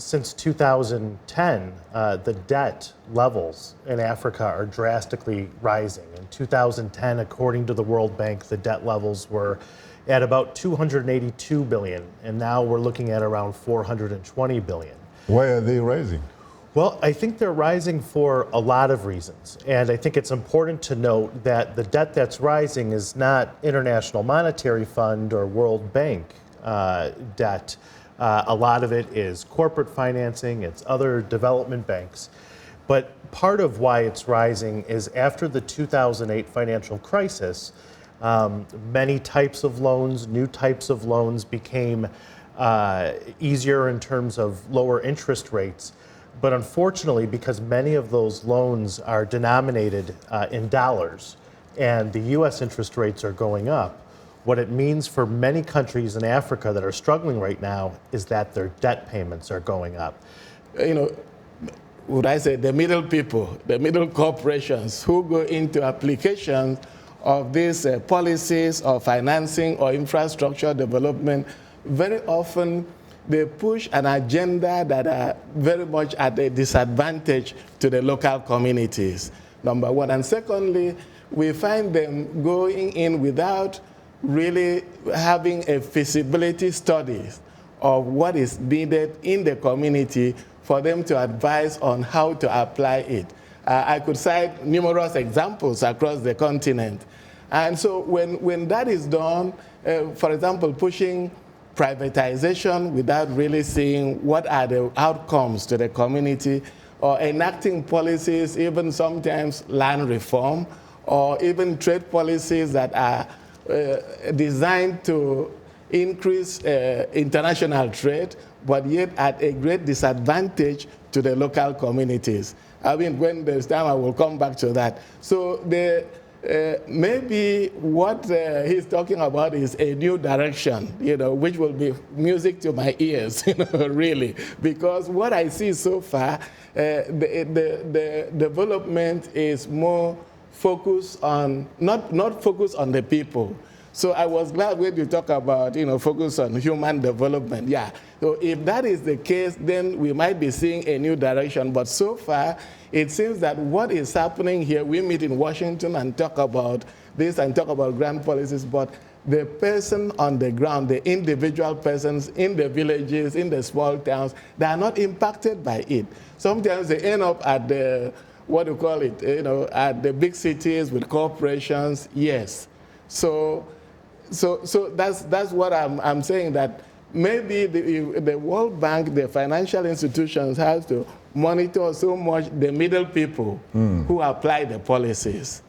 since 2010, the debt levels in Africa are drastically rising. In 2010, according to the World Bank, the debt levels were at about 282 billion, and now we're looking at around 420 billion. Why are they rising? Well, I think they're rising for a lot of reasons. And I think it's important to note that the debt that's rising is not International Monetary Fund or World Bank debt. A lot of it is corporate financing, it's other development banks. But part of why it's rising is after the 2008 financial crisis, many types of loans, new types of loans became easier in terms of lower interest rates. But unfortunately, because many of those loans are denominated in dollars and the US interest rates are going up, what it means for many countries in Africa that are struggling right now is that their debt payments are going up. You know, would I say the middle people, the middle corporations who go into applications of these policies or financing or infrastructure development, very often they push an agenda that are very much at a disadvantage to the local communities, number one. And secondly, we find them going in without really having a feasibility study of what is needed in the community for them to advise on how to apply it. I could cite numerous examples across the continent. And so when that is done, for example, pushing privatization without really seeing what are the outcomes to the community, or enacting policies, even sometimes land reform, or even trade policies that are designed to increase international trade, but yet at a great disadvantage to the local communities. I mean, when there's time, I will come back to that. So maybe what he's talking about is a new direction, you know, which will be music to my ears, you know, really. Because what I see so far, the development is more focused on, not focused on the people. So I was glad when you talk about, you know, focus on human development. Yeah. So if that is the case, then we might be seeing a new direction. But so far, it seems that what is happening here, we meet in Washington and talk about this and talk about grand policies, but the person on the ground, the individual persons in the villages, in the small towns, they are not impacted by it. Sometimes they end up at the, what do you call it, you know, at the big cities with corporations, yes. So that's what I'm saying, that maybe the World Bank, the financial institutions have to monitor so much the middle people who apply the policies.